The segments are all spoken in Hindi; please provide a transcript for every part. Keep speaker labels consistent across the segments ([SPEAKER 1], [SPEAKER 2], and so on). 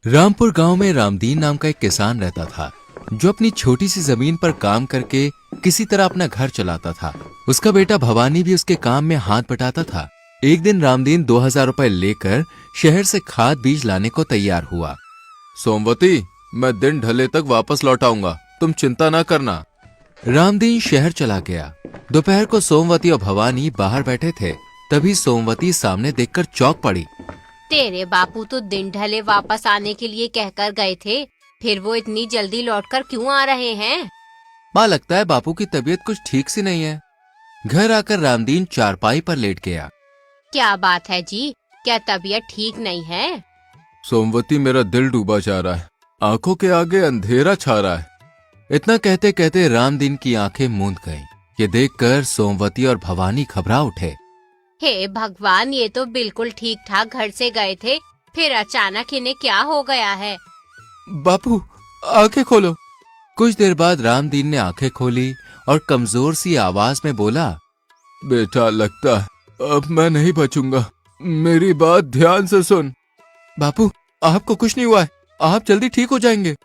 [SPEAKER 1] रामपुर गांव में रामदीन नाम का एक किसान रहता था जो अपनी छोटी सी जमीन पर काम करके किसी तरह अपना घर चलाता था। उसका बेटा भवानी भी उसके काम में हाथ बटाता था। एक दिन रामदीन 2000 रुपए लेकर शहर से खाद बीज लाने को तैयार हुआ। सोमवती, मैं दिन ढले तक वापस लौट आऊंगा, तुम चिंता ना करना। रामदीन शहर चला गया। दोपहर को सोमवती और भवानी बाहर बैठे थे, तभी सोमवती सामने देखकर चौंक पड़ी।
[SPEAKER 2] तेरे बापू तो दिन ढले वापस आने के लिए कहकर गए थे, फिर वो इतनी जल्दी लौटकर क्यों आ रहे हैं?
[SPEAKER 1] माँ, लगता है बापू की तबीयत कुछ ठीक सी नहीं है। घर आकर रामदीन चारपाई पर लेट गया।
[SPEAKER 2] क्या बात है जी, क्या तबीयत ठीक नहीं है?
[SPEAKER 1] सोमवती, मेरा दिल डूबा जा रहा है, आंखों के आगे अंधेरा छा रहा है। इतना कहते कहते रामदीन की आंखें मूंद गईं। ये देखकर सोमवती और भवानी घबरा उठे।
[SPEAKER 2] हे भगवान, ये तो बिल्कुल ठीक ठाक घर से गए थे, फिर अचानक इन्हें क्या हो गया है?
[SPEAKER 1] बापू, आंखें खोलो। कुछ देर बाद रामदीन ने आंखें खोली और कमजोर सी आवाज में बोला, बेटा, लगता है अब मैं नहीं बचूंगा, मेरी बात ध्यान से सुन। बापू, आपको कुछ नहीं हुआ है, आप जल्दी ठीक हो जाएंगे।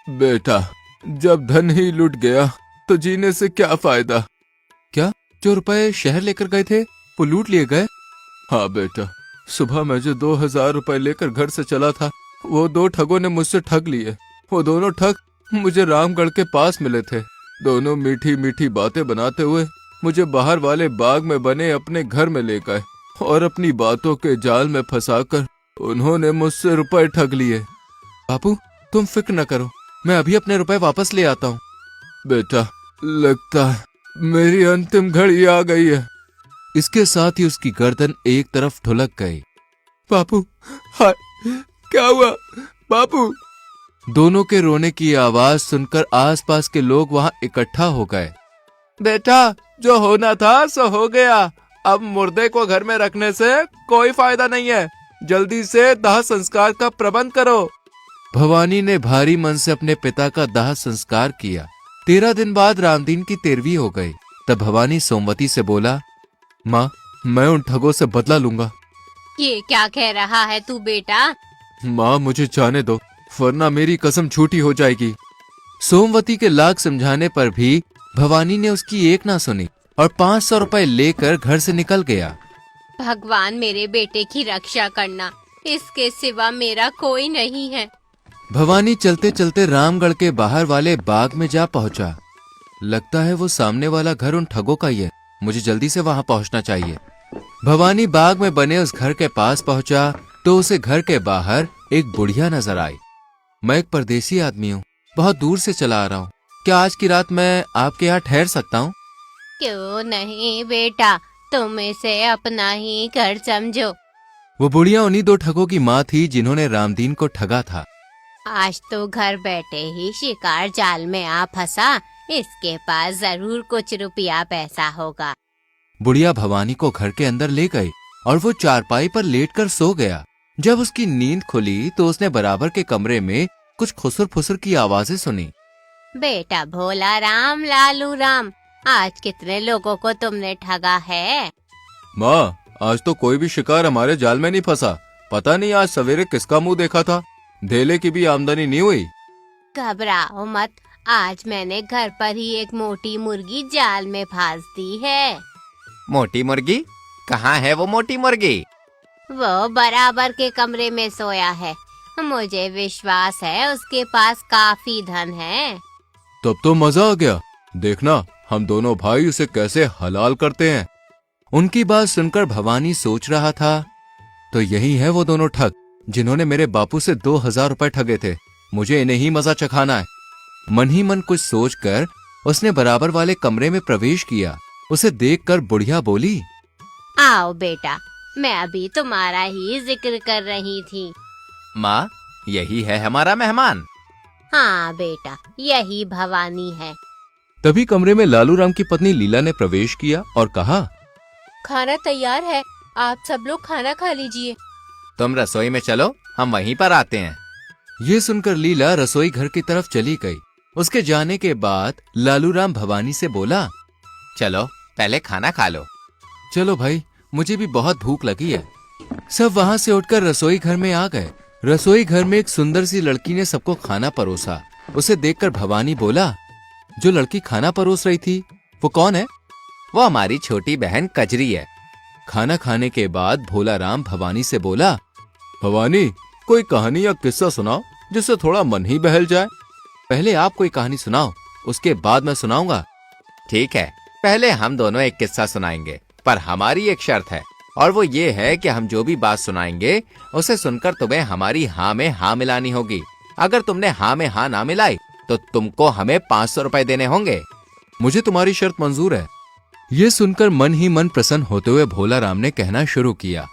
[SPEAKER 1] बेटा, जब धन ही लुट गया तो जीने से क्या फायदा? क्या, जो रुपए शहर लेकर गए थे वो लूट लिए गए? हाँ बेटा, सुबह मैं जो 2000 रुपए लेकर घर से चला था, वो 2 ठगों ने मुझसे ठग लिए। वो दोनों ठग मुझे रामगढ़ के पास मिले थे। दोनों मीठी मीठी बातें बनाते हुए मुझे बाहर वाले बाग में बने अपने घर में ले गए और अपनी बातों के जाल में फंसाकर उन्होंने मुझसे रुपए ठग लिए। बापू, तुम फिक्र न करो, मैं अभी अपने रुपए वापस ले आता हूँ। बेटा, लगता है मेरी अंतिम घड़ी आ गई है। इसके साथ ही उसकी गर्दन एक तरफ ढुलक गई। बापू, हाय, क्या हुआ? बापू! दोनों के रोने की आवाज सुनकर आसपास के लोग वहां इकट्ठा हो गए। बेटा, जो होना था सो हो गया, अब मुर्दे को घर में रखने से कोई फायदा नहीं है, जल्दी से दाह संस्कार का प्रबंध करो। भवानी ने भारी मन से अपने पिता का दाह संस्कार किया। 13 दिन बाद रामदीन की 13वीं हो गई। तब भवानी सोमवती से बोला, माँ, मैं उन ठगों से बदला लूंगा।
[SPEAKER 2] ये क्या कह रहा है तू बेटा?
[SPEAKER 1] माँ, मुझे जाने दो, वरना मेरी कसम झूठी हो जाएगी। सोमवती के लाख समझाने पर भी भवानी ने उसकी एक ना सुनी और 500 रुपए लेकर घर से निकल गया।
[SPEAKER 2] भगवान मेरे बेटे की रक्षा करना, इसके सिवा मेरा कोई नहीं है।
[SPEAKER 1] भवानी चलते चलते रामगढ़ के बाहर वाले बाग में जा पहुंचा। लगता है वो सामने वाला घर उन ठगों का ही है, मुझे जल्दी से वहां पहुंचना चाहिए। भवानी बाग में बने उस घर के पास पहुंचा तो उसे घर के बाहर एक बुढ़िया नजर आई। मैं एक परदेसी आदमी हूँ, बहुत दूर से चला आ रहा हूँ, क्या आज की रात मैं आपके यहाँ ठहर सकता हूँ?
[SPEAKER 2] क्यों नहीं बेटा, तुम इसे अपना ही घर समझो।
[SPEAKER 1] वो बुढ़िया उन्हीं 2 ठगों की माँ थी जिन्होंने रामदीन को ठगा था।
[SPEAKER 2] आज तो घर बैठे ही शिकार जाल में आ फंसा, इसके पास जरूर कुछ रुपया पैसा होगा।
[SPEAKER 1] बुढ़िया भवानी को घर के अंदर ले गई और वो चारपाई पर लेटकर सो गया। जब उसकी नींद खुली तो उसने बराबर के कमरे में कुछ खुसुर फुसुर की आवाजें सुनी।
[SPEAKER 2] बेटा भोला राम, लालू राम, आज कितने लोगों को तुमने ठगा है?
[SPEAKER 1] माँ, आज तो कोई भी शिकार हमारे जाल में नहीं फंसा। पता नहीं आज सवेरे किसका मुंह देखा था, धेले की भी आमदनी नहीं हुई।
[SPEAKER 2] घबराओ मत, आज मैंने घर पर ही एक मोटी मुर्गी जाल में फांस दी है।
[SPEAKER 3] मोटी मुर्गी? कहाँ है वो मोटी मुर्गी?
[SPEAKER 2] वो बराबर के कमरे में सोया है, मुझे विश्वास है उसके पास काफी धन है।
[SPEAKER 1] तब तो मजा आ गया, देखना हम दोनों भाई उसे कैसे हलाल करते हैं। उनकी बात सुनकर भवानी सोच रहा था, तो यही है वो दोनों ठग जिन्होंने मेरे बापू से 2000 रुपए ठगे थे, मुझे इन्हें ही मजा चखाना है। मन ही मन कुछ सोचकर उसने बराबर वाले कमरे में प्रवेश किया। उसे देखकर बुढ़िया बोली,
[SPEAKER 2] आओ बेटा, मैं अभी तुम्हारा ही जिक्र कर रही थी।
[SPEAKER 3] माँ, यही है हमारा मेहमान।
[SPEAKER 2] हाँ बेटा, यही भवानी है।
[SPEAKER 1] तभी कमरे में लालू राम की पत्नी लीला ने प्रवेश किया और कहा,
[SPEAKER 2] खाना तैयार है, आप सब लोग खाना खा लीजिए।
[SPEAKER 3] तुम रसोई में चलो, हम वहीं पर आते हैं।
[SPEAKER 1] ये सुनकर लीला रसोई घर की तरफ चली गई। उसके जाने के बाद लालू राम भवानी से बोला,
[SPEAKER 3] चलो पहले खाना खा लो।
[SPEAKER 1] चलो भाई, मुझे भी बहुत भूख लगी है। सब वहां से उठकर रसोई घर में आ गए। रसोई घर में एक सुंदर सी लड़की ने सबको खाना परोसा। उसे देखकर भवानी बोला, जो लड़की खाना परोस रही थी वो कौन है?
[SPEAKER 3] वो हमारी छोटी बहन कजरी है।
[SPEAKER 1] खाना खाने के बाद भोला राम भवानी से बोला, भवानी कोई कहानी या किस्सा सुनाओ जिससे थोड़ा मन ही बहल जाए। पहले आप कोई कहानी सुनाओ, उसके बाद मैं सुनाऊंगा।
[SPEAKER 3] ठीक है, पहले हम दोनों एक किस्सा सुनाएंगे, पर हमारी एक शर्त है, और वो ये है कि हम जो भी बात सुनाएंगे उसे सुनकर तुम्हें हमारी हाँ में हाँ मिलानी होगी। अगर तुमने हाँ में हाँ ना मिलाई तो तुमको हमें 500 रुपए देने होंगे।
[SPEAKER 1] मुझे तुम्हारी शर्त मंजूर है। ये सुनकर मन ही मन प्रसन्न होते हुए भोला राम ने कहना शुरू किया,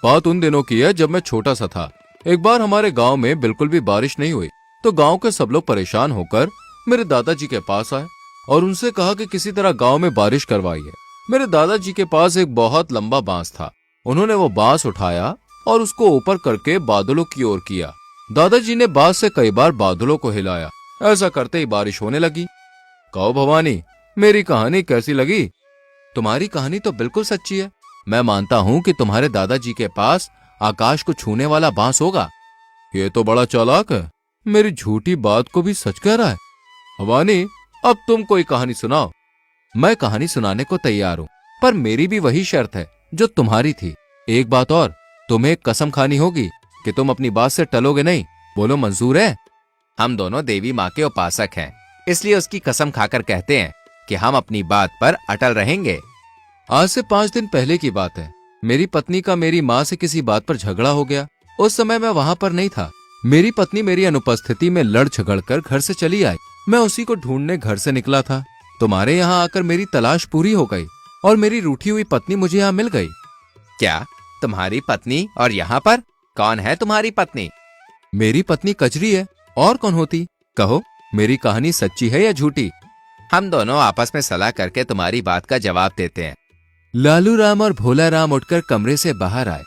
[SPEAKER 1] बात उन दिनों की है जब मैं छोटा सा था। एक बार हमारे गांव में बिल्कुल भी बारिश नहीं हुई, तो गांव के सब लोग परेशान होकर मेरे दादाजी के पास आए और उनसे कहा कि किसी तरह गांव में बारिश करवाइए। मेरे दादाजी के पास एक बहुत लंबा बांस था। उन्होंने वो बांस उठाया और उसको ऊपर करके बादलों की ओर किया। दादाजी ने बांस से कई बार बादलों को हिलाया। ऐसा करते ही बारिश होने लगी। कहो भवानी, मेरी कहानी कैसी लगी? तुम्हारी कहानी तो बिल्कुल सच्ची है। मैं मानता हूँ कि तुम्हारे दादाजी के पास आकाश को छूने वाला बांस होगा। ये तो बड़ा चालाक है, मेरी झूठी बात को भी सच कह रहा है। भवानी, अब तुम कोई कहानी सुनाओ। मैं कहानी सुनाने को तैयार हूँ, पर मेरी भी वही शर्त है जो तुम्हारी थी। एक बात और, तुम्हें एक कसम खानी होगी कि तुम अपनी बात से टलोगे नहीं। बोलो, मंजूर है?
[SPEAKER 3] हम दोनों देवी माँ के उपासक हैं, इसलिए उसकी कसम खाकर कहते हैं कि हम अपनी बात पर अटल रहेंगे।
[SPEAKER 1] आज से 5 दिन पहले की बात है। मेरी पत्नी का मेरी माँ से किसी बात पर झगड़ा हो गया। उस समय मैं वहां पर नहीं था। मेरी पत्नी मेरी अनुपस्थिति में लड़ झगड़ कर घर से चली आई। मैं उसी को ढूंढने घर से निकला था। तुम्हारे यहाँ आकर मेरी तलाश पूरी हो गई और मेरी रूठी हुई पत्नी मुझे यहाँ मिल गई।
[SPEAKER 3] क्या तुम्हारी पत्नी? और यहाँ पर कौन है तुम्हारी पत्नी?
[SPEAKER 1] मेरी पत्नी कजरी है, और कौन होती? कहो, मेरी कहानी सच्ची है या झूठी?
[SPEAKER 3] हम दोनों आपस में सलाह करके तुम्हारी बात का जवाब देते हैं।
[SPEAKER 1] लालू राम और भोला राम उठकर कमरे से बाहर आए।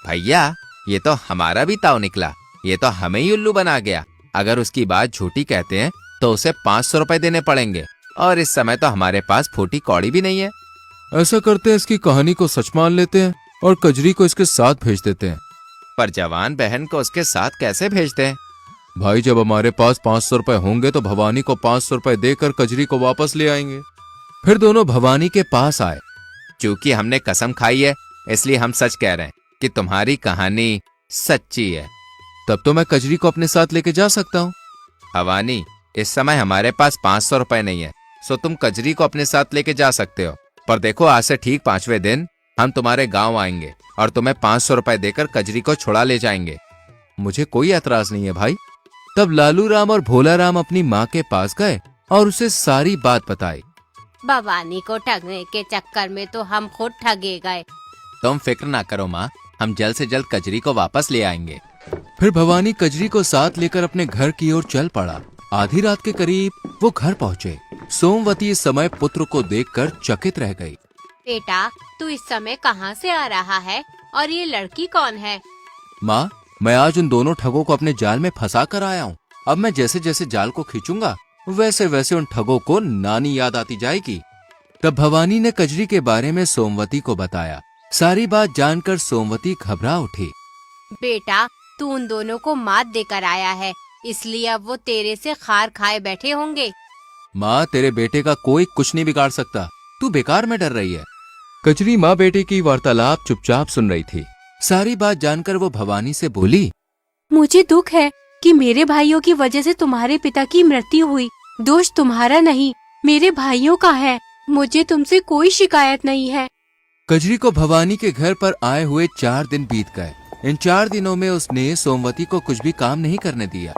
[SPEAKER 3] भैया, ये तो हमारा भी ताव निकला। ये तो हमें ही उल्लू बना गया। अगर उसकी बात झूठी कहते हैं तो उसे 500 रुपए देने पड़ेंगे, और इस समय तो हमारे पास फूटी कौड़ी भी नहीं है।
[SPEAKER 1] ऐसा करते हैं, इसकी कहानी को सच मान लेते हैं और कजरी को इसके साथ भेज देते हैं।
[SPEAKER 3] पर जवान बहन को उसके साथ कैसे भेजते हैं?
[SPEAKER 1] भाई, जब हमारे पास 500 रुपए होंगे तो भवानी को 500 रुपए देकर कजरी को वापस ले आएंगे। फिर दोनों भवानी के पास आए।
[SPEAKER 3] चूंकि हमने कसम खाई है, इसलिए हम सच कह रहे हैं कि तुम्हारी कहानी सच्ची है।
[SPEAKER 1] तब तो मैं कजरी को अपने साथ लेके जा सकता हूँ।
[SPEAKER 3] भवानी, इस समय हमारे पास 500 रुपए नहीं है, सो तुम कजरी को अपने साथ लेके जा सकते हो। पर देखो, आज से ठीक 5वें दिन हम तुम्हारे गांव आएंगे और तुम्हें 500 रुपए देकर कजरी को छुड़ा ले जाएंगे।
[SPEAKER 1] मुझे कोई एतराज नहीं है भाई। तब लालू राम और भोला राम अपनी माँ के पास गए और उसे सारी बात बताई।
[SPEAKER 2] भवानी को ठगने के चक्कर में तो हम खुद ठगे गए।
[SPEAKER 3] तुम फिक्र ना करो माँ, हम जल्द से जल्द कजरी को वापस ले आएंगे।
[SPEAKER 1] फिर भवानी कजरी को साथ लेकर अपने घर की ओर चल पड़ा। आधी रात के करीब वो घर पहुँचे। सोमवती इस समय पुत्र को देखकर चकित रह गई।
[SPEAKER 2] बेटा, तू इस समय कहाँ से आ रहा है और ये लड़की कौन है?
[SPEAKER 1] माँ, मैं आज उन दोनों ठगों को अपने जाल में फंसा कर आया हूँ। अब मैं जैसे जैसे जाल को खींचूंगा वैसे वैसे उन ठगों को नानी याद आती जाएगी। तब भवानी ने कजरी के बारे में सोमवती को बताया। सारी बात जानकर सोमवती घबरा उठी।
[SPEAKER 2] बेटा, तू उन दोनों को मात देकर आया है, इसलिए अब वो तेरे से खार खाए बैठे होंगे।
[SPEAKER 1] माँ, तेरे बेटे का कोई कुछ नहीं बिगाड़ सकता। तू बेकार में डर रही है। कजरी माँ बेटे की वार्तालाप चुपचाप सुन रही थी। सारी बात जानकर वो भवानी से बोली,
[SPEAKER 4] मुझे दुख है कि मेरे भाइयों की वजह से तुम्हारे पिता की मृत्यु हुई। दोष तुम्हारा नहीं, मेरे भाइयों का है। मुझे तुमसे कोई शिकायत नहीं है।
[SPEAKER 1] कजरी को भवानी के घर पर आए हुए 4 दिन बीत गए। इन 4 दिनों में उसने सोमवती को कुछ भी काम नहीं करने दिया।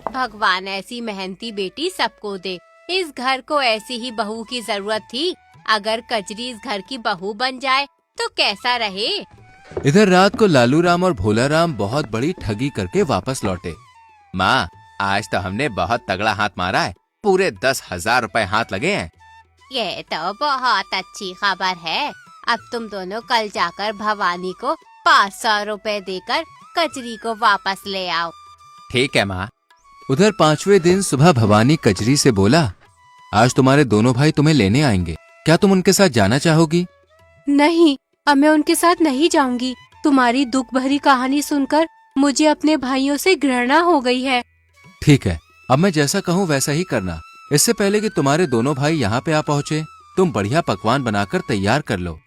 [SPEAKER 2] भगवान ऐसी मेहनती बेटी सबको दे। इस घर को ऐसी ही बहू की जरूरत थी। अगर कजरी इस घर की बहू बन जाए तो कैसा रहे।
[SPEAKER 1] इधर रात को लालू राम और भोला राम बहुत बड़ी ठगी करके वापस लौटे।
[SPEAKER 3] माँ, आज तो हमने बहुत तगड़ा हाथ मारा है। पूरे 10,000 रुपए हाथ लगे हैं।
[SPEAKER 2] ये तो बहुत अच्छी खबर है। अब तुम दोनों कल जाकर भवानी को 500 रुपए देकर कजरी को वापस ले आओ।
[SPEAKER 3] ठीक है माँ।
[SPEAKER 1] उधर 5वें दिन सुबह भवानी कजरी से बोला, आज तुम्हारे दोनों भाई तुम्हें लेने आएंगे। क्या तुम उनके साथ जाना चाहोगी?
[SPEAKER 4] नहीं, अब मैं उनके साथ नहीं जाऊंगी। तुम्हारी दुख भरी कहानी सुनकर मुझे अपने भाइयों से घृणा हो गई है।
[SPEAKER 1] ठीक है, अब मैं जैसा कहूँ वैसा ही करना। इससे पहले कि तुम्हारे दोनों भाई यहाँ पे आ पहुँचे, तुम बढ़िया पकवान बनाकर तैयार कर लो।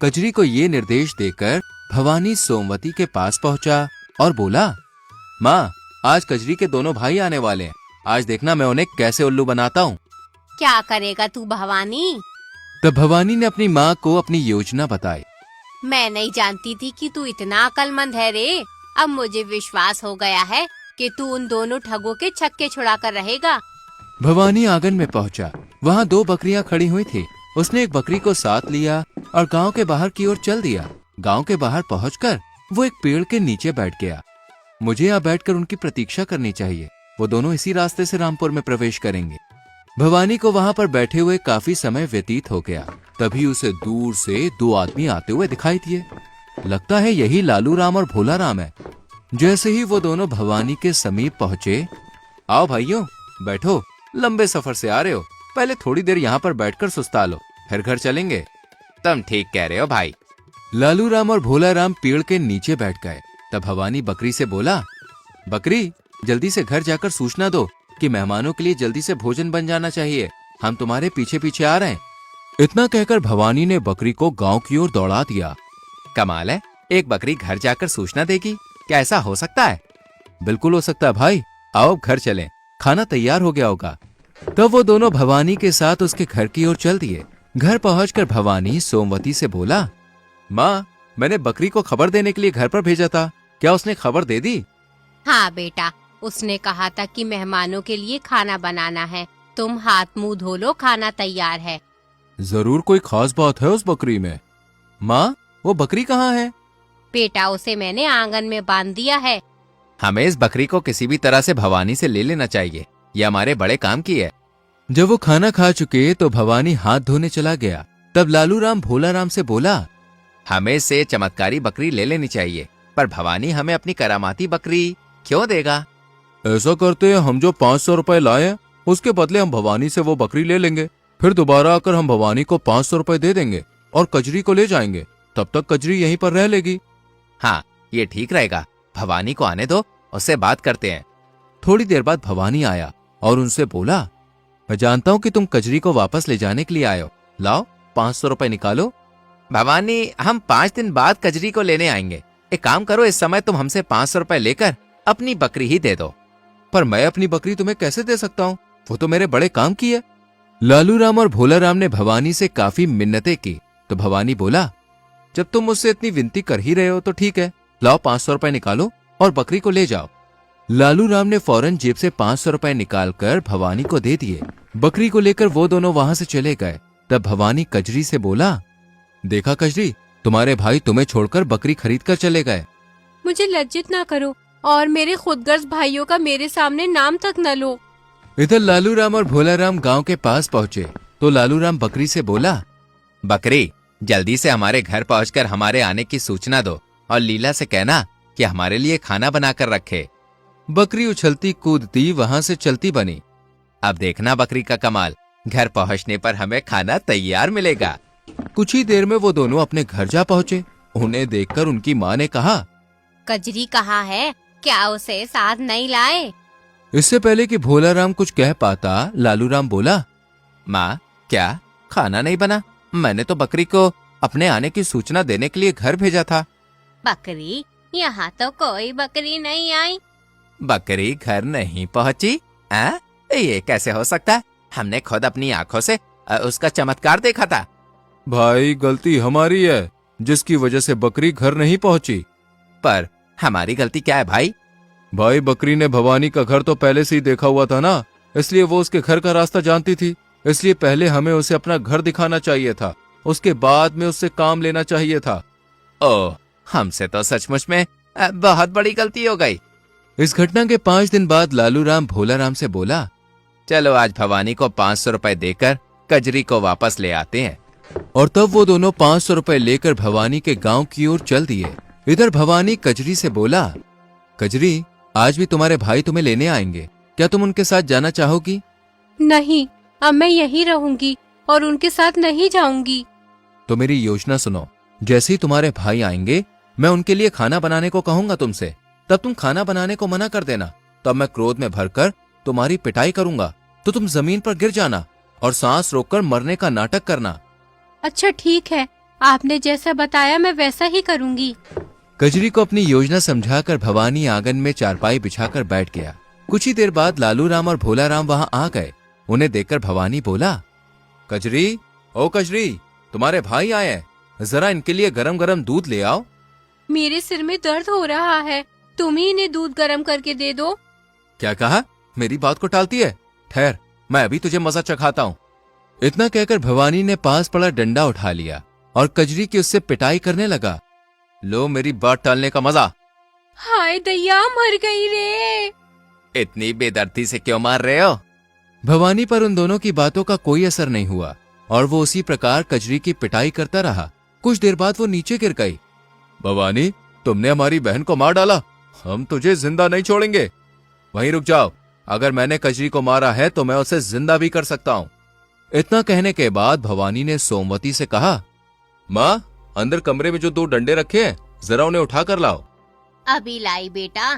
[SPEAKER 1] कजरी को ये निर्देश देकर भवानी सोमवती के पास पहुँचा और बोला, माँ, आज कजरी के दोनों भाई आने वाले हैं। आज देखना मैं उन्हें कैसे उल्लू बनाता हूँ।
[SPEAKER 2] क्या करेगा तू भवानी?
[SPEAKER 1] तब भवानी ने अपनी माँ को अपनी योजना बताई।
[SPEAKER 2] मैं नहीं जानती थी कि तू इतना अक्लमंद है रे। अब मुझे विश्वास हो गया है कि तू उन दोनों ठगों के छक्के छुड़ा कर रहेगा।
[SPEAKER 1] भवानी आंगन में पहुंचा। वहाँ 2 बकरियां खड़ी हुई थी। उसने एक बकरी को साथ लिया और गांव के बाहर की ओर चल दिया। गांव के बाहर पहुंचकर वो एक पेड़ के नीचे बैठ गया। मुझे यहाँ बैठकर उनकी प्रतीक्षा करनी चाहिए। वो दोनों इसी रास्ते से रामपुर में प्रवेश करेंगे। भवानी को वहाँ पर बैठे हुए काफी समय व्यतीत हो गया। तभी उसे दूर से 2 आदमी आते हुए दिखाई दिए। लगता है यही लालू राम और भोला राम है। जैसे ही वो दोनों भवानी के समीप पहुंचे, आओ भाइयों, बैठो। लंबे सफर से आ रहे हो, पहले थोड़ी देर यहाँ पर बैठकर सुस्ता लो, फिर घर चलेंगे।
[SPEAKER 3] तुम ठीक कह रहे हो भाई।
[SPEAKER 1] लालू राम और भोला राम पेड़ के नीचे बैठ गए। तब भवानी बकरी से बोला, बकरी, जल्दी से घर जाकर सूचना दो कि मेहमानों के लिए जल्दी से भोजन बन जाना चाहिए। हम तुम्हारे पीछे पीछे आ रहे हैं। इतना कहकर भवानी ने बकरी को गांव की ओर दौड़ा दिया।
[SPEAKER 3] कमाल है, एक बकरी घर जाकर सूचना देगी। क्या ऐसा हो सकता है?
[SPEAKER 1] बिल्कुल हो सकता है भाई। आओ अब घर चलें, खाना तैयार हो गया होगा। तब वो दोनों भवानी के साथ उसके घर की ओर चल दिए। घर पहुंचकर भवानी सोमवती से बोला, माँ, मैंने बकरी को खबर देने के लिए घर पर भेजा था। क्या उसने खबर दे दी?
[SPEAKER 2] हाँ बेटा, उसने कहा था कि मेहमानों के लिए खाना बनाना है। तुम हाथ मुंह धो लो, खाना तैयार है।
[SPEAKER 1] जरूर कोई खास बात है उस बकरी में। माँ, वो बकरी कहाँ है?
[SPEAKER 2] बेटा, उसे मैंने आंगन में बांध दिया है।
[SPEAKER 3] हमें इस बकरी को किसी भी तरह से भवानी से ले लेना चाहिए। ये हमारे बड़े काम की है।
[SPEAKER 1] जब वो खाना खा चुके तो भवानी हाथ धोने चला गया। तब लालू राम भोला राम से बोला,
[SPEAKER 3] हमें से चमत्कारी बकरी ले लेनी चाहिए, पर भवानी हमें अपनी करामाती बकरी क्यों देगा?
[SPEAKER 1] ऐसा करते हैं, हम जो 500 रुपए लाए उसके बदले हम भवानी से वो बकरी ले लेंगे। फिर दोबारा आकर हम भवानी को 500 रुपए दे देंगे और कजरी को ले जाएंगे। तब तक कजरी यहीं पर रह लेगी।
[SPEAKER 3] हाँ, ये ठीक रहेगा। भवानी को आने दो, उससे बात करते हैं।
[SPEAKER 1] थोड़ी देर बाद भवानी आया और उनसे बोला, मैं जानता हूँ कि तुम कजरी को वापस ले जाने के लिए आए हो। लाओ 500 रुपए निकालो।
[SPEAKER 3] भवानी, हम 5 दिन बाद कजरी को लेने आएंगे। एक काम करो, इस समय तुम हमसे 500 रुपए लेकर अपनी बकरी ही दे दो।
[SPEAKER 1] पर मैं अपनी बकरी तुम्हें कैसे दे सकता हूँ? वो तो मेरे बड़े काम की है। लालू राम और भोला राम ने भवानी से काफी मिन्नतें की। तो भवानी बोला, जब तुम मुझसे इतनी विनती कर ही रहे हो तो ठीक है, लाओ 500 रुपए निकालो और बकरी को ले जाओ। लालू राम ने फौरन जेब से 500 रुपए निकालकर भवानी को दे दिए। बकरी को लेकर वो दोनों वहां से चले गए। तब भवानी कजरी से बोला, देखा कजरी, तुम्हारे भाई तुम्हें छोड़कर बकरी खरीद कर चले गए।
[SPEAKER 4] मुझे लज्जित ना करो और मेरे खुदगर्ज भाइयों का मेरे सामने नाम तक न लो।
[SPEAKER 1] इधर लालू राम और भोला राम गांव के पास पहुंचे तो लालू राम बकरी से बोला,
[SPEAKER 3] बकरी, जल्दी से हमारे घर पहुंचकर हमारे आने की सूचना दो और लीला से कहना कि हमारे लिए खाना बनाकर रखे।
[SPEAKER 1] बकरी उछलती कूदती वहां से चलती बनी।
[SPEAKER 3] अब देखना बकरी का कमाल, घर पहुंचने पर हमें खाना तैयार मिलेगा।
[SPEAKER 1] कुछ ही देर में वो दोनों अपने घर जा पहुंचे। उन्हें देखकर उनकी माँ ने कहा,
[SPEAKER 2] कजरी कहाँ है? क्या उसे साथ नहीं लाए?
[SPEAKER 1] इससे पहले कि भोला राम कुछ कह पाता, लालू राम बोला,
[SPEAKER 3] माँ, क्या खाना नहीं बना? मैंने तो बकरी को अपने आने की सूचना देने के लिए घर भेजा था।
[SPEAKER 2] बकरी? यहाँ तो कोई बकरी नहीं आई।
[SPEAKER 3] बकरी घर नहीं पहुँची? ये कैसे हो सकता है? हमने खुद अपनी आंखों से उसका चमत्कार देखा था।
[SPEAKER 1] भाई, गलती हमारी है जिसकी वजह से बकरी घर नहीं पहुंची।
[SPEAKER 3] पर हमारी गलती क्या है भाई?
[SPEAKER 1] भाई, बकरी ने भवानी का घर तो पहले से ही देखा हुआ था ना, इसलिए वो उसके घर का रास्ता जानती थी। इसलिए पहले हमें उसे अपना घर दिखाना चाहिए था, उसके बाद में उससे काम लेना चाहिए था।
[SPEAKER 3] ओह, हमसे तो सचमुच में बहुत बड़ी गलती हो गई।
[SPEAKER 1] इस घटना के 5 दिन बाद लालू राम भोला राम से बोला,
[SPEAKER 3] चलो आज भवानी को 500 रुपए देकर कजरी को वापस ले आते हैं।
[SPEAKER 1] और तब वो दोनों 500 रुपए लेकर भवानी के गांव की ओर चल दिए। इधर भवानी कजरी से बोला, कजरी, आज भी तुम्हारे भाई तुम्हें लेने आएंगे, क्या तुम उनके साथ जाना चाहोगी?
[SPEAKER 4] नहीं, अब मैं यहीं रहूंगी और उनके साथ नहीं जाऊंगी।
[SPEAKER 1] तो मेरी योजना सुनो, जैसे ही तुम्हारे भाई आएंगे मैं उनके लिए खाना बनाने को कहूंगा तुमसे। तब तुम खाना बनाने को मना कर देना। तब मैं क्रोध में भरकर तुम्हारी पिटाई करूंगा तो तुम जमीन पर गिर जाना और सांस रोककर मरने का नाटक करना।
[SPEAKER 4] अच्छा ठीक है, आपने जैसा बताया मैं वैसा ही करूंगी।
[SPEAKER 1] कजरी को अपनी योजना समझाकर भवानी आंगन में चारपाई बिछाकर बैठ गया। कुछ ही देर बाद लालू राम और भोला राम वहां आ गए। उन्हें देखकर भवानी बोला, कजरी, ओ कजरी, तुम्हारे भाई आए हैं, जरा इनके लिए गरम गरम दूध ले आओ।
[SPEAKER 4] मेरे सिर में दर्द हो रहा है, तुम ही इन्हें दूध गर्म करके दे दो।
[SPEAKER 1] क्या कहा? मेरी बात को टालती है? ठहर, मैं अभी तुझे मजा चखाता हूँ। इतना कहकर भवानी ने पास पड़ा डंडा उठा लिया और कजरी की उससे पिटाई करने लगा। लो मेरी बात टालने का मजा।
[SPEAKER 4] हाय दैया, मर गई रे।
[SPEAKER 3] इतनी बेदर्दी से क्यों मार रहे हो?
[SPEAKER 1] भवानी पर उन दोनों की बातों का कोई असर नहीं हुआ और वो उसी प्रकार कजरी की पिटाई करता रहा। कुछ देर बाद वो नीचे गिर गई। भवानी, तुमने हमारी बहन को मार डाला, हम तुझे जिंदा नहीं छोड़ेंगे। वहीं रुक जाओ, अगर मैंने कजरी को मारा है तो मैं उसे जिंदा भी कर सकता हूँ। इतना कहने के बाद भवानी ने सोमवती से कहा, माँ, अंदर कमरे में जो 2 डंडे रखे हैं, जरा उन्हें उठा कर लाओ।
[SPEAKER 2] अभी लाई बेटा।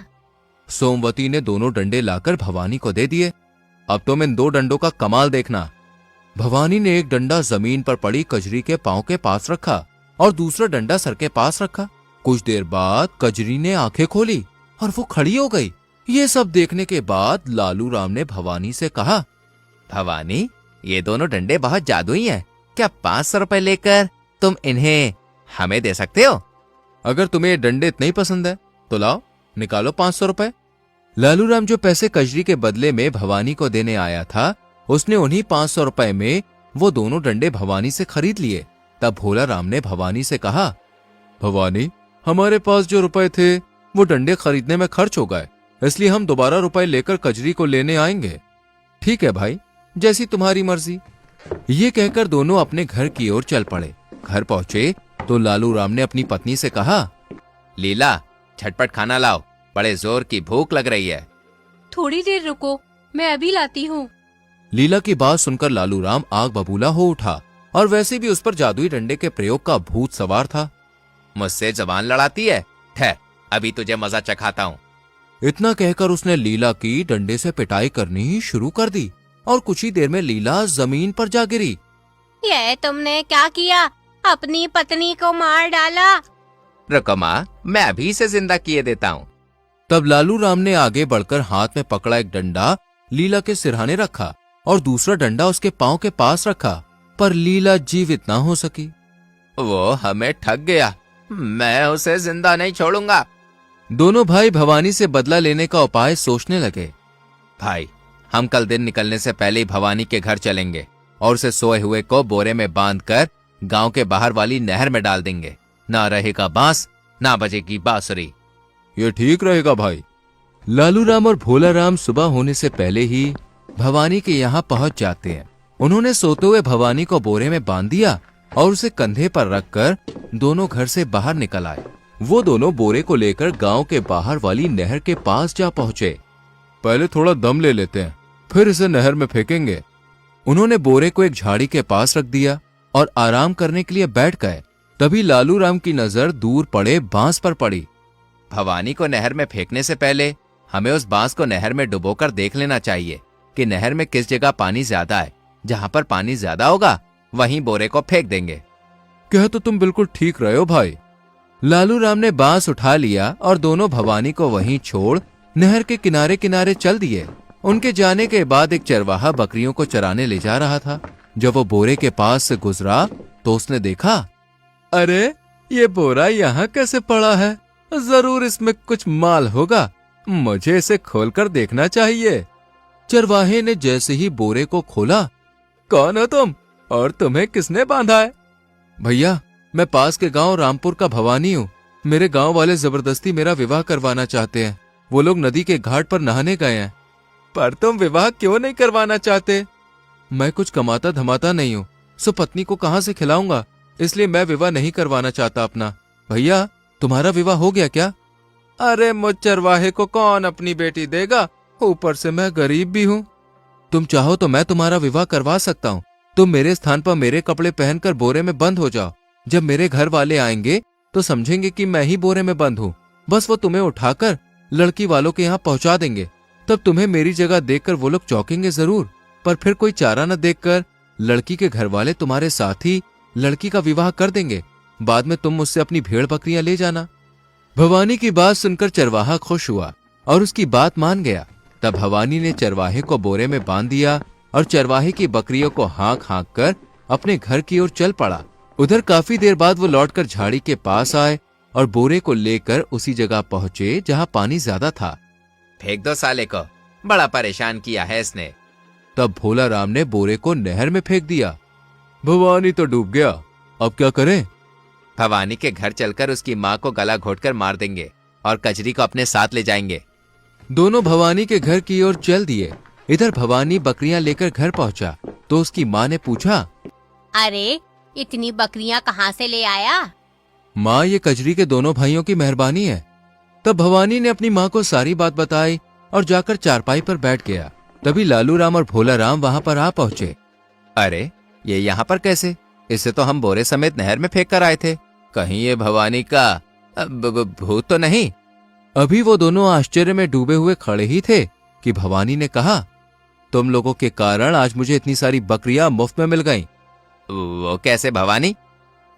[SPEAKER 1] सोमवती ने दोनों डंडे लाकर भवानी को दे दिए। अब तुम इन 2 डंडों का कमाल देखना। भवानी ने एक डंडा जमीन पर पड़ी कजरी के पांव के पास रखा और दूसरा डंडा सर के पास रखा। कुछ देर बाद कजरी ने आंखें खोली और वो खड़ी हो गई। ये सब देखने के बाद लालू राम ने भवानी से कहा,
[SPEAKER 3] भवानी, ये दोनों डंडे बहुत जादुई हैं। क्या 500 रुपए लेकर तुम इन्हें हमें दे सकते हो?
[SPEAKER 1] अगर तुम्हें ये डंडे इतने ही पसंद है तो लाओ, निकालो 500 रुपए। लालू राम जो पैसे कजरी के बदले में भवानी को देने आया था, उसने उन्हीं 500 रुपए में वो दोनों डंडे भवानी से खरीद लिए। तब भोला राम ने भवानी से कहा, भवानी, हमारे पास जो रुपए थे वो डंडे खरीदने में खर्च हो गए, इसलिए हम दोबारा रुपए लेकर कजरी को लेने आएंगे। ठीक है भाई, जैसी तुम्हारी मर्जी। ये कहकर दोनों अपने घर की ओर चल पड़े। घर पहुंचे तो लालू राम ने अपनी पत्नी से कहा,
[SPEAKER 3] लीला, झटपट खाना लाओ, बड़े जोर की भूख लग रही है।
[SPEAKER 4] थोड़ी देर रुको, मैं अभी लाती हूँ।
[SPEAKER 1] लीला की बात सुनकर लालू राम आग बबूला हो उठा और वैसे भी उस पर जादुई डंडे के प्रयोग का भूत सवार था।
[SPEAKER 3] मुझसे जबान लड़ाती है? ठहर, अभी तुझे मजा चखाता हूँ।
[SPEAKER 1] इतना कहकर उसने लीला की डंडे से पिटाई करनी ही शुरू कर दी और कुछ ही देर में लीला जमीन पर जा गिरी।
[SPEAKER 2] ये तुमने क्या किया? अपनी पत्नी को मार डाला।
[SPEAKER 3] रुको माँ, मैं अभी से जिंदा किए देता हूँ।
[SPEAKER 1] तब लालू राम ने आगे बढ़कर हाथ में पकड़ा एक डंडा लीला के सिरहाने रखा और दूसरा डंडा उसके पांव के पास रखा, पर लीला जीवित ना हो सकी।
[SPEAKER 3] वो हमें ठग गया, मैं उसे जिंदा नहीं छोड़ूंगा।
[SPEAKER 1] दोनों भाई भवानी से बदला लेने का उपाय सोचने लगे।
[SPEAKER 3] भाई, हम कल दिन निकलने से पहले ही भवानी के घर चलेंगे और उसे सोए हुए को बोरे में बांधकर गांव के बाहर वाली नहर में डाल देंगे। ना रहेगा बांस, ना बजेगी बांसुरी।
[SPEAKER 1] ये ठीक रहेगा भाई। लालू राम और भोला राम सुबह होने से पहले ही भवानी के यहाँ पहुंच जाते हैं। उन्होंने सोते हुए भवानी को बोरे में बांध दिया और उसे कंधे पर रखकर दोनों घर से बाहर निकल आए। वो दोनों बोरे को लेकर गांव के बाहर वाली नहर के पास जा पहुंचे। पहले थोड़ा दम ले लेते हैं, फिर इसे नहर में फेंकेंगे। उन्होंने बोरे को एक झाड़ी के पास रख दिया और आराम करने के लिए बैठ गए। तभी लालू राम की नजर दूर पड़े बांस पर पड़ी।
[SPEAKER 3] भवानी को नहर में फेंकने से पहले हमें उस बांस को नहर में डुबोकर देख लेना चाहिए कि नहर में किस जगह पानी ज्यादा है। जहां पर पानी ज्यादा होगा वहीं बोरे को फेंक देंगे।
[SPEAKER 1] कह तो तुम बिल्कुल ठीक रहे हो भाई। लालू राम ने बांस उठा लिया और दोनों भवानी को वहीं छोड़ नहर के किनारे किनारे चल दिए। उनके जाने के बाद एक चरवाहा बकरियों को चराने ले जा रहा था। जब वो बोरे के पास से गुजरा तो उसने देखा, अरे ये बोरा यहाँ कैसे पड़ा है? जरूर इसमें कुछ माल होगा, मुझे इसे खोलकर देखना चाहिए। चरवाहे ने जैसे ही बोरे को खोला, कौन हो तुम और तुम्हें किसने बांधा है? भैया, मैं पास के गांव रामपुर का भवानी हूँ। मेरे गांव वाले जबरदस्ती मेरा विवाह करवाना चाहते हैं। वो लोग नदी के घाट पर नहाने गए हैं। पर तुम विवाह क्यों नहीं करवाना चाहते? मैं कुछ कमाता धमाता नहीं हूँ, सो पत्नी को कहाँ से खिलाऊंगा, इसलिए मैं विवाह नहीं करवाना चाहता अपना। भैया, तुम्हारा विवाह हो गया क्या? अरे मुझ चरवाहे को कौन अपनी बेटी देगा, ऊपर से मैं गरीब भी हूँ। तुम चाहो तो मैं तुम्हारा विवाह करवा सकता हूँ। तुम मेरे स्थान पर मेरे कपड़े पहनकर बोरे में बंद हो जाओ। जब मेरे घर वाले आएंगे तो समझेंगे कि मैं ही बोरे में बंद हूँ। बस वो तुम्हें उठाकर लड़की वालों के यहाँ पहुंचा देंगे, तब तुम्हें मेरी जगह देखकर वो लोग चौंकेंगे जरूर, पर फिर कोई चारा न देखकर लड़की के घर वाले तुम्हारे साथ ही लड़की का विवाह कर देंगे। बाद में तुम मुझसे अपनी भेड़ बकरियां ले जाना। भवानी की बात सुनकर चरवाहा खुश हुआ और उसकी बात मान गया। तब भवानी ने चरवाहे को बोरे में बांध दिया और चरवाहे की बकरियों को हाँक हाँक कर अपने घर की ओर चल पड़ा। उधर काफी देर बाद वो लौटकर झाड़ी के पास आए और बोरे को लेकर उसी जगह पहुंचे जहां पानी ज्यादा था।
[SPEAKER 3] फेंक दो साले को, बड़ा परेशान किया है इसने।
[SPEAKER 1] तब भोला राम ने बोरे को नहर में फेंक दिया। भवानी तो डूब गया, अब क्या करें?
[SPEAKER 3] भवानी के घर चलकर उसकी माँ को गला घोटकर मार देंगे और कजरी को अपने साथ ले जाएंगे।
[SPEAKER 1] दोनों भवानी के घर की ओर चल दिए। इधर भवानी बकरियां लेकर घर पहुंचा तो उसकी माँ ने पूछा,
[SPEAKER 2] अरे इतनी बकरियां कहाँ से ले आया?
[SPEAKER 1] माँ, ये कजरी के दोनों भाइयों की मेहरबानी है। तब भवानी ने अपनी माँ को सारी बात बताई और जाकर चारपाई पर बैठ गया। तभी लालू राम और भोला राम वहां पर आ पहुंचे।
[SPEAKER 3] अरे ये यहाँ पर कैसे? इसे तो हम बोरे समेत नहर में फेंक कर आए थे। कहीं ये भवानी का भूत तो नहीं?
[SPEAKER 1] अभी वो दोनों आश्चर्य में डूबे हुए खड़े ही थे कि भवानी ने कहा, तुम लोगों के कारण आज मुझे इतनी सारी बकरियां मुफ्त में मिल गईं।
[SPEAKER 3] वो कैसे भवानी?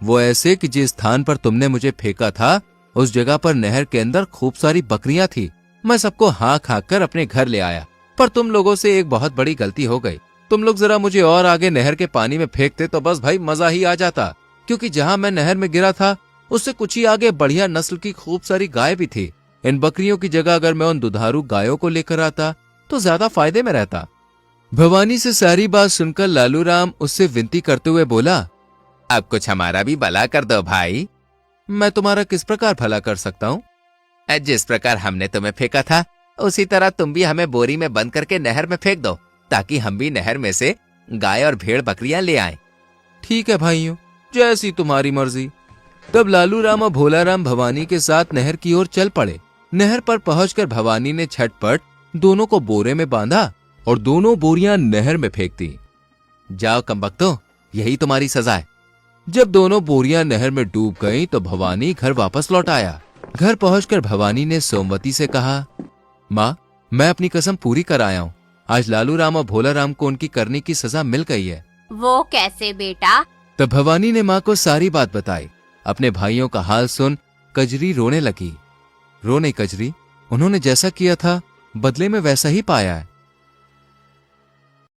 [SPEAKER 1] वो ऐसे कि जिस स्थान पर तुमने मुझे फेंका था उस जगह पर नहर के अंदर खूब सारी बकरियां थी। मैं सबको हाँक हाँक कर अपने घर ले आया, पर तुम लोगों से एक बहुत बड़ी गलती हो गई। तुम लोग जरा मुझे और आगे नहर के पानी में फेंकते तो बस भाई मजा ही आ जाता, क्योंकि जहां मैं नहर में गिरा था उससे कुछ ही आगे बढ़िया नस्ल की खूब सारी गाय भी थी। इन बकरियों की जगह अगर मैं उन दुधारू गायों को लेकर आता तो ज्यादा फायदे में रहता। भवानी से सारी बात सुनकर लालू राम उससे विनती करते हुए बोला,
[SPEAKER 3] अब कुछ हमारा भी भला कर दो भाई।
[SPEAKER 1] मैं तुम्हारा किस प्रकार भला कर सकता हूँ?
[SPEAKER 3] जिस प्रकार हमने तुम्हें फेंका था उसी तरह तुम भी हमें बोरी में बंद करके नहर में फेंक दो, ताकि हम भी नहर में से गाय और भेड़ बकरियां ले आएं।
[SPEAKER 1] ठीक है भाइयों, जैसी तुम्हारी मर्जी। तब लालू राम और भोला राम भवानी के साथ नहर की ओर चल पड़े। नहर पर पहुंचकर भवानी ने झटपट दोनों को बोरे में बांधा और दोनों बोरियां नहर में फेंक दी।
[SPEAKER 3] जाओ कमबख्तो, यही तुम्हारी सजा है।
[SPEAKER 1] जब दोनों बोरियां नहर में डूब गईं तो भवानी घर वापस लौट आया। घर पहुंचकर भवानी ने सोमवती से कहा, माँ, मैं अपनी कसम पूरी कर आया हूँ। आज लालू राम और भोला राम को उनकी करने की सजा मिल गई है।
[SPEAKER 2] वो कैसे बेटा?
[SPEAKER 1] तब भवानी ने माँ को सारी बात बताई। अपने भाइयों का हाल सुन कजरी रोने लगी। रो नहीं कजरी, उन्होंने जैसा किया था बदले में वैसा ही पाया है।